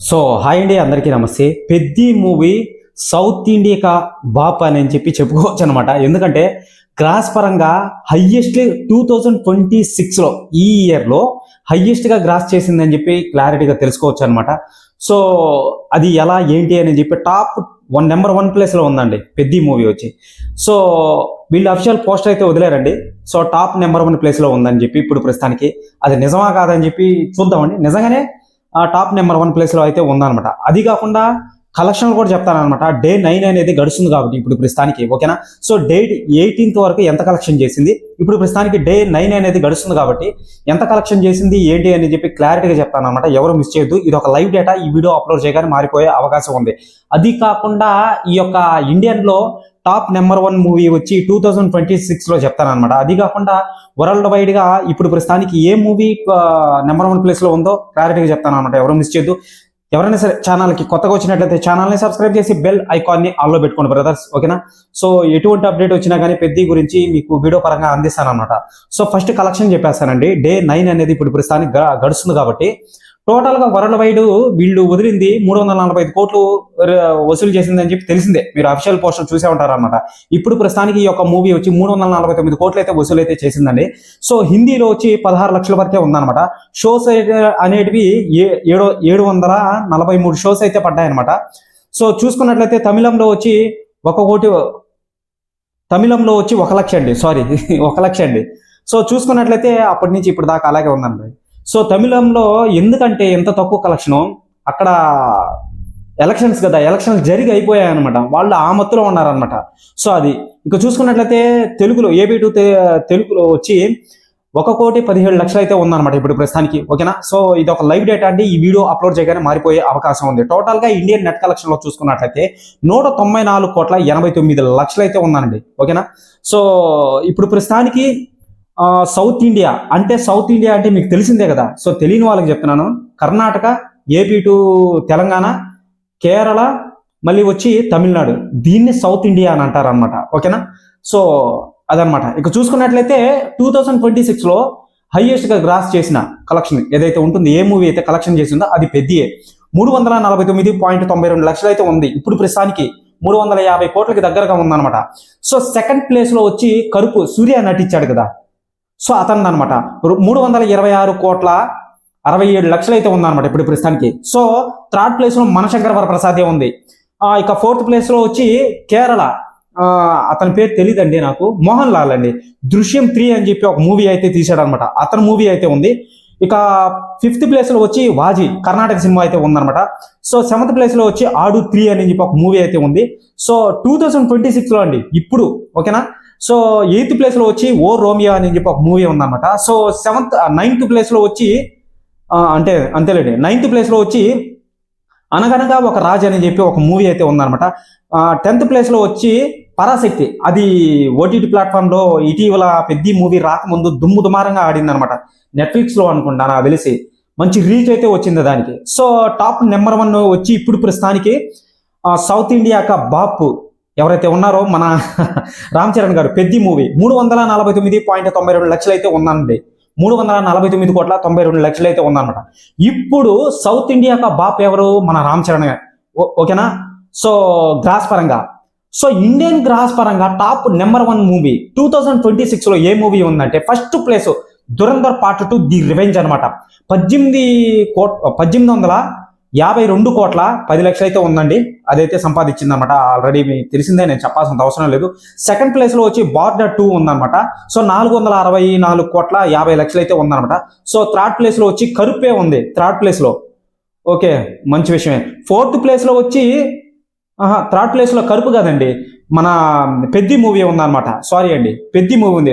So hi అండి, అందరికీ నమస్తే. పెద్ది మూవీ సౌత్ ఇండియా బాప్ అని చెప్పుకోవచ్చు అనమాట. ఎందుకంటే గ్రాస్ పరంగా హయ్యెస్ట్ 2026లో ఈ ఇయర్లో హయ్యెస్ట్గా గ్రాస్ చేసిందని క్లారిటీగా తెలుసుకోవచ్చు అనమాట. సో అది ఎలా ఏంటి అని టాప్ నెంబర్ 1 ప్లేస్లో ఉందండి పెద్ది మూవీ వచ్చి. సో వీళ్ళు అఫిషియల్ పోస్టర్ అయితే వదిలేరండి. సో టాప్ నెంబర్ 1 ప్లేస్లో ఉందని ఇప్పుడు ప్రస్తుతానికి అది నిజమా కాదని చూద్దామండి. నిజంగానే టాప్ నెంబర్ 1 ప్లేస్లో అయితే ఉందన్నమాట. అది కాకుండా కలెక్షన్లు కూడా చెప్తానమాట. డే 9 అనేది గడుస్తుంది కాబట్టి ఇప్పుడు ప్రస్తుతానికి, ఓకేనా. సో డే 18th వరకు ఎంత కలెక్షన్ చేసింది, ఇప్పుడు ప్రస్తుతానికి డే 9 అనేది గడుస్తుంది కాబట్టి ఎంత కలెక్షన్ చేసింది ఏంటి అని క్లారిటీగా చెప్తానమాట. ఎవరు మిస్ చేయొద్దు. ఇది ఒక లైవ్ డేటా. ఈ వీడియో అప్లోడ్ చేయగానే మారిపోయే అవకాశం ఉంది. అది కాకుండా ఈ యొక్క ఇండియన్లో టాప్ నెంబర్ 1 మూవీ వచ్చి 2026లో చెప్తానమాట. అది కాకుండా వరల్డ్ వైడ్ గా ఇప్పుడు ప్రస్తుతానికి ఏ మూవీ నెంబర్ 1 ప్లేస్ లో ఉందో క్లారిటీగా చెప్తాను అనమాట. ఎవరు మిస్ చేయొద్దు. ఎవరైనా సరే ఛానల్కి కొత్తగా వచ్చినట్లయితే ఛానల్ని సబ్స్క్రైబ్ చేసి బెల్ ఐకాన్ని ఆన్లో పెట్టుకోండి బ్రదర్స్, ఓకేనా. సో ఎటువంటి అప్డేట్ వచ్చినా కానీ పెద్ద గురించి మీకు వీడియో పరంగా అందిస్తాను అనమాట. సో ఫస్ట్ కలెక్షన్ చెప్పేస్తానండి. డే 9 అనేది ఇప్పుడు ప్రస్తుతానికి గడుస్తుంది కాబట్టి టోటల్ గా వరల్డ్ వైడ్ వీళ్ళు వదిలింది 345 కోట్లు వసూలు చేసిందని తెలిసిందే. మీరు అఫిషియల్ పోస్టర్ చూసే ఉంటారు అనమాట. ఇప్పుడు ప్రస్తుతానికి ఈ యొక్క మూవీ వచ్చి 349 కోట్లు అయితే వసూలు అయితే చేసిందండి. సో హిందీలో వచ్చి 16 లక్షల వరకే ఉందన్నమాట. షోస్ అనేటివి 743 షోస్ అయితే పడ్డాయన్నమాట. సో చూసుకున్నట్లయితే తమిళంలో వచ్చి 1 లక్ష అండి, సారీ 1 లక్ష అండి. సో చూసుకున్నట్లయితే అప్పటి నుంచి ఇప్పుడు దాకా అలాగే ఉందండి. సో తమిళంలో ఎందుకంటే ఎంత తక్కువ కలెక్షను, అక్కడ ఎలక్షన్స్ కదా, ఎలక్షన్స్ జరిగి అయిపోయాయి అనమాట. వాళ్ళు ఆ మత్తులో ఉన్నారనమాట. సో అది ఇక చూసుకున్నట్లయితే తెలుగులో AB2 తెలుగులో వచ్చి 1,17,00,000 అయితే ఉందన్నమాట ఇప్పుడు ప్రస్తుతానికి, ఓకేనా. సో ఇది ఒక లైవ్ డేటా అండి. ఈ వీడియో అప్లోడ్ చేయగానే మారిపోయే అవకాశం ఉంది. టోటల్ గా ఇండియన్ నెట్ కలెక్షన్ లో చూసుకున్నట్లయితే 194,89,00,000 అయితే ఉందండి, ఓకేనా. సో ఇప్పుడు ప్రస్తుతానికి సౌత్ ఇండియా అంటే మీకు తెలిసిందే కదా. సో తెలియని వాళ్ళకి చెప్తున్నాను. కర్ణాటక, AP2 తెలంగాణ, కేరళ, మళ్ళీ వచ్చి తమిళనాడు, దీన్ని సౌత్ ఇండియా అని అంటారు అనమాట, ఓకేనా. సో అదనమాట. ఇక చూసుకున్నట్లయితే 2026లో హైయెస్ట్ గా గ్రాస్ చేసిన కలెక్షన్ ఏదైతే ఉంటుంది, ఏ మూవీ అయితే కలెక్షన్ చేసిందో అది పెద్దియే. 349.92 లక్షలు అయితే ఉంది. ఇప్పుడు ప్రస్తుతానికి 350 కోట్లకి దగ్గరగా ఉందన్నమాట. సో సెకండ్ ప్లేస్ లో వచ్చి కరుపు సూర్య నటించాడు కదా, సో అతను అనమాట 326,67,00,000 అయితే ఉందన్నమాట ఇప్పుడు ప్రస్తుతానికి. సో థర్డ్ ప్లేస్ లో మనశంకర్ వరప్రసాదే ఉంది. ఇక ఫోర్త్ ప్లేస్ లో వచ్చి కేరళ, అతని పేరు తెలియదండి నాకు, మోహన్ లాల్ అండి. దృశ్యం 3 అని ఒక మూవీ అయితే తీసాడు అనమాట. అతని మూవీ అయితే ఉంది. ఇక ఫిఫ్త్ ప్లేస్ లో వచ్చి వాజీ, కర్ణాటక సినిమా అయితే ఉందన్నమాట. సో సెవెంత్ ప్లేస్ లో వచ్చి ఆడు 3 అని ఒక మూవీ అయితే ఉంది. సో 2026లో అండి ఇప్పుడు, ఓకేనా. సో 8th ప్లేస్ లో వచ్చి ఓ రోమియో అని ఒక మూవీ ఉందన్నమాట. సో 9th ప్లేస్ లో వచ్చి అంతేలేండి 9th ప్లేస్ లో వచ్చి అనగనగా ఒక రాజు అని ఒక మూవీ అయితే ఉందన్నమాట. 10th ప్లేస్ లో వచ్చి పరాశక్తి, అది ఓటీటీ ప్లాట్ఫామ్ లో ఇటీవల పెద్ద మూవీ రాకముందు దుమారంగా ఆడింది అనమాట. నెట్ఫ్లిక్స్ లో అనుకుంటా నాకు తెలిసి మంచి రీచ్ అయితే వచ్చింది దానికి. సో టాప్ నెంబర్ 1 వచ్చి ఇప్పుడు ప్రస్తుతానికి సౌత్ ఇండియా బాపు ఎవరైతే ఉన్నారో మన రామ్ చరణ్ గారు, పెద్ద మూవీ 349.92 లక్షలు అయితే ఉందండి. 349,92,00,000 అయితే ఉందన్నమాట. ఇప్పుడు సౌత్ ఇండియా బాప్ ఎవరు, మన రామ్ చరణ్ గారు, ఓకేనా. సో గ్రాస్ పరంగా, సో ఇండియన్ గ్రాస్ పరంగా టాప్ నెంబర్ 1 మూవీ 2026లో ఏ మూవీ ఉందంటే first place Dhurandhar part 2 the revenge అనమాట. 18,52 కోట్ల 10 లక్షలు అయితే ఉందండి. అదైతే సంపాదించింది అనమాట. ఆల్రెడీ మీకు తెలిసిందే, నేను చెప్పాల్సిన అవసరం లేదు. సెకండ్ ప్లేస్ లో వచ్చి బార్డర్ 2 ఉందన్నమాట. సో 464 కోట్ల 50 లక్షలు అయితే ఉందన్నమాట. సో థర్డ్ ప్లేస్ లో వచ్చి కరుపే ఉంది థర్డ్ ప్లేస్ లో, ఓకే, మంచి విషయమే. ఫోర్త్ ప్లేస్ లో వచ్చి థర్డ్ ప్లేస్ లో కరుపు కాదండి, మన పెద్ద మూవీ ఉందన్నమాట. సారీ అండి, పెద్ద మూవీ ఉంది.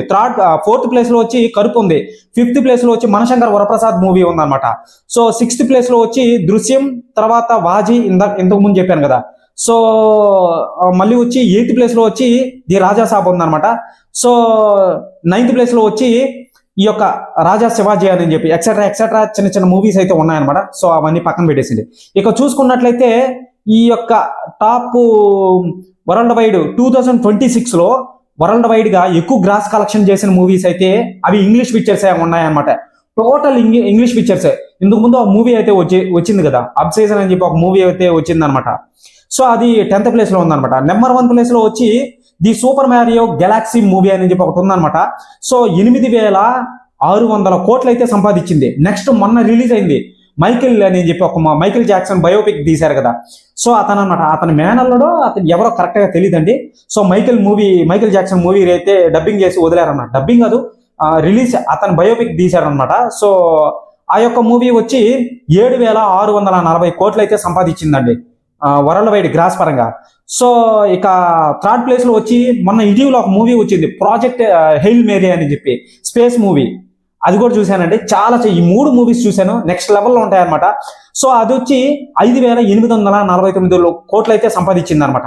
ఫోర్త్ ప్లేస్ లో వచ్చి కరుపు ఉంది. ఫిఫ్త్ ప్లేస్ లో వచ్చి మనశంకర్ వరప్రసాద్ మూవీ ఉందన్నమాట. సో 6th ప్లేస్ లో వచ్చి దృశ్యం, తర్వాత వాజీ ఇంతకు ముందు చెప్పాను కదా. సో మళ్ళీ వచ్చి 8th ప్లేస్ లో వచ్చి ది రాజా సాబ్ ఉందన్నమాట. సో 9th ప్లేస్ లో వచ్చి ఈ యొక్క రాజా శివాజీ అని ఎక్సెట్రా చిన్న చిన్న మూవీస్ అయితే ఉన్నాయన్నమాట. సో అవన్నీ పక్కన పెట్టేసింది. ఇక చూసుకున్నట్లయితే ఈ యొక్క టాప్ వరల్డ్ వైడ్ 2026లో వరల్డ్ వైడ్ గా ఎక్కువ గ్రాస్ కలెక్షన్ చేసిన మూవీస్ అయితే అవి ఇంగ్లీష్ పిక్చర్స్ ఉన్నాయన్నమాట. Total English pictures. ఇందుకు ముందు ఒక మూవీ అయితే వచ్చింది కదా, అబ్సెషన్ అని చెప్పి ఒక మూవీ అయితే వచ్చింది అనమాట. సో అది 10th ప్లేస్ లో ఉందన్నమాట. నెంబర్ 1 ప్లేస్ లో వచ్చి the super Mario Galaxy movie అని చెప్పి ఒకటి ఉందన్నమాట. సో 8,600 కోట్లు అయితే సంపాదించింది. నెక్స్ట్ మొన్న రిలీజ్ అయింది మైకిల్ అని చెప్పి ఒక మైకిల్ జాక్సన్ బయోపిక్ తీశారు కదా. సో అతను అనమాట, అతని మేనల్లుడో అతను ఎవరో కరెక్ట్ గా తెలియదండి. సో మైకిల్ జాక్సన్ మూవీ అయితే డబ్బింగ్ చేసి వదిలేరన్నమాట. డబ్బింగ్ కాదు, రిలీజ్ అతని బయోపిక్ తీశారనమాట. సో ఆ యొక్క మూవీ వచ్చి 7,640 కోట్లు అయితే సంపాదించిందండి వరల్డ్ వైడ్ గ్రాస్ పరంగా. సో ఇక 3rd ప్లేస్ లో వచ్చి మొన్న ఇటీవల ఒక మూవీ వచ్చింది, ప్రాజెక్ట్ హెయిల్ మేరీ అని చెప్పి స్పేస్ మూవీ. అది కూడా చూశానండి. ఈ 3 మూవీస్ చూశాను, నెక్స్ట్ లెవెల్లో ఉంటాయన్నమాట. సో అది వచ్చి 5,849 కోట్లు అయితే సంపాదించింది అనమాట.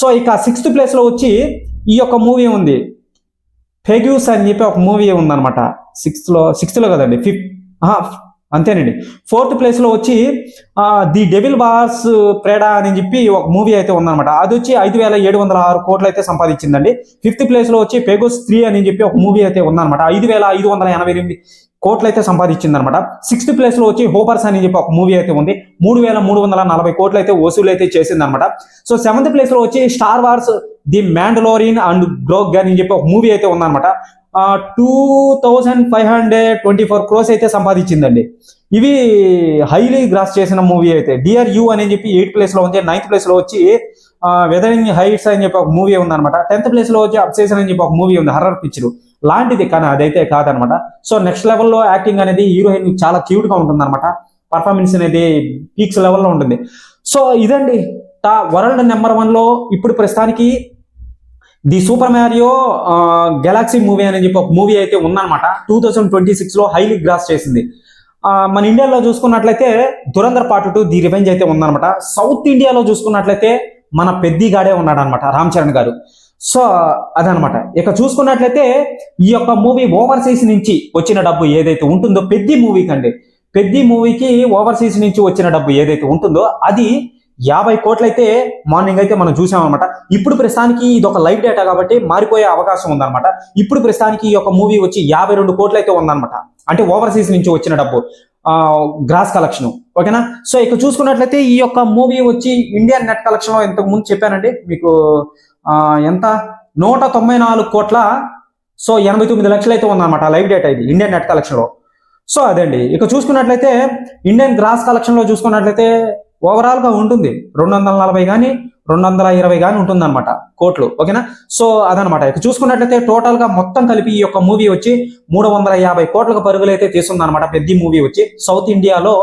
సో ఇక 6th ప్లేస్ లో వచ్చి ఈ యొక్క మూవీ ఉంది, పెగ్యూస్ అని చెప్పి ఒక మూవీ ఉందన్నమాట. 6th లో కదండి, 5th అంతేనండి. 4th ప్లేస్ లో వచ్చి ది డెవిల్ బార్స్ ప్రేడా అని చెప్పి ఒక మూవీ అయితే ఉందన్నమాట. అది వచ్చి 5,706 కోట్లు అయితే సంపాదించిందండి. 5th ప్లేస్ లో వచ్చి పెగోస్ 3 అని చెప్పి ఒక మూవీ అయితే ఉందన్నమాట. 5,588 కోట్లు అయితే సంపాదించింది అనమాట. 6th ప్లేస్ లో వచ్చి హోపర్స్ అని చెప్పి ఒక మూవీ అయితే ఉంది, 3,340 కోట్లు అయితే వసూలు అయితే చేసింది అనమాట. సో 7th ప్లేస్ లో వచ్చి స్టార్ వార్స్ ది మ్యాండలోరియన్ అండ్ గ్రోగ్ అని చెప్పి ఒక మూవీ అయితే ఉందన్నమాట. 2,524 క్రోస్ అయితే సంపాదించిందండి. ఇవి హైలీ గ్రాస్ చేసిన మూవీ అయితే. డిఆర్ యూ అని చెప్పి 8th ప్లేస్ లో ఉంది. 9th ప్లేస్ లో వచ్చి వెదరింగ్ హైట్స్ అని చెప్పి ఒక మూవీ ఉందన్నమాట. 10th ప్లేస్ లో వచ్చి అబ్సెషన్ అని చెప్పి ఒక మూవీ ఉంది, హర్రర్ పిక్చర్ లాంటిది, కానీ అదైతే కాదనమాట. సో నెక్స్ట్ లెవెల్లో యాక్టింగ్ అనేది హీరోయిన్ చాలా క్యూట్ గా ఉంటుంది అనమాట. పర్ఫార్మెన్స్ అనేది పీక్స్ లెవెల్లో ఉంటుంది. సో ఇదండి వరల్డ్ నెంబర్ 1 లో ఇప్పుడు ప్రస్తుతానికి the super Mario Galaxy movie అని చెప్పి ఒక మూవీ అయితే ఉందన్నమాట. 2026 లో హైలీ గ్రాస్ చేసింది. మన ఇండియాలో చూసుకున్నట్లయితే దురంధర్ పార్ట్ 2 ది రివెంజ్ అయితే ఉందన్నమాట. సౌత్ ఇండియాలో చూసుకున్నట్లయితే మన పెద్దిగాడే ఉన్నాడు అనమాట, రామ్ చరణ్ గారు. సో అదనమాట. ఇక చూసుకున్నట్లయితే ఈ యొక్క మూవీ ఓవర్సీస్ నుంచి వచ్చిన డబ్బు ఏదైతే ఉంటుందో పెద్ది మూవీకి ఓవర్సీస్ నుంచి వచ్చిన డబ్బు ఏదైతే ఉంటుందో అది 50 కోట్లు అయితే మార్నింగ్ అయితే మనం చూసామన్నమాట. ఇప్పుడు ప్రస్తుతానికి ఇది ఒక లైవ్ డేటా కాబట్టి మారిపోయే అవకాశం ఉందన్నమాట. ఇప్పుడు ప్రస్తుతానికి ఈ యొక్క మూవీ వచ్చి 52 కోట్లు అయితే ఉందన్నమాట. అంటే ఓవర్సీస్ నుంచి వచ్చిన డబ్బు గ్రాస్ కలెక్షన్. ఓకేనా. సో ఇక చూసుకున్నట్లయితే ఈ యొక్క మూవీ వచ్చి ఇండియన్ నెట్ కలెక్షన్ లో ఇంతకు ముందు చెప్పానండి మీకు, ఎంత 194 కోట్ల, సో 89 లక్షలు అయితే ఉందన్నమాట లైవ్ డేటా ఇది ఇండియన్ నెట్ కలెక్షన్ లో. సో అదండి. ఇక చూసుకున్నట్లయితే ఇండియన్ గ్రాస్ కలెక్షన్ లో చూసుకున్నట్లయితే ఓవరాల్ గా ఉంటుంది 240 కానీ 220 కానీ ఉంటుంది అనమాట కోట్లు. ఓకేనా. సో అదనమాట. ఇక చూసుకున్నట్లయితే టోటల్ గా మొత్తం కలిపి ఈ యొక్క మూవీ వచ్చి 350 కోట్లకు పరుగులు అయితే తీస్తుంది అనమాట. పెద్ద మూవీ వచ్చి సౌత్ ఇండియాలో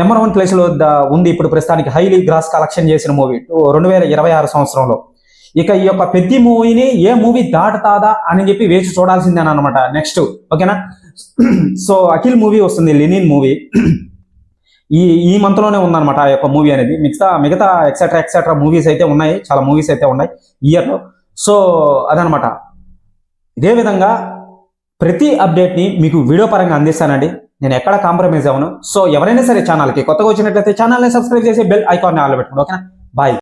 నెంబర్ 1 ప్లేస్ లో ఉంది ఇప్పుడు ప్రస్తుతానికి, హైలీ గ్రాస్ కలెక్షన్ చేసిన మూవీ 2026 సంవత్సరంలో. ఇక ఈ యొక్క పెద్ద మూవీని ఏ మూవీ దాటుతాదా అని చెప్పి వేచి చూడాల్సిందే అనమాట నెక్స్ట్. ఓకేనా. సో అఖిల్ మూవీ వస్తుంది, లెనిన్ మూవీ ఈ మంత్ లోనే ఉందన్నమాట ఆ యొక్క మూవీ అనేది. మిగతా ఎక్సెట్రా మూవీస్ అయితే ఉన్నాయి, చాలా మూవీస్ అయితే ఉన్నాయి ఇయర్ లో. సో అదనమాట. ఇదే విధంగా ప్రతి అప్డేట్ ని మీకు వీడియో పరంగా అందిస్తానండి, నేను ఎక్కడ కాంప్రమైజ్ అవ్వను. సో ఎవరైనా సరే ఛానల్కి కొత్తగా వచ్చినట్లయితే ఛానల్ని సబ్స్క్రైబ్ చేసి బెల్ ఐకాన్ని ఆన్ లో పెట్టుకోండి. ఓకేనా. బాయ్.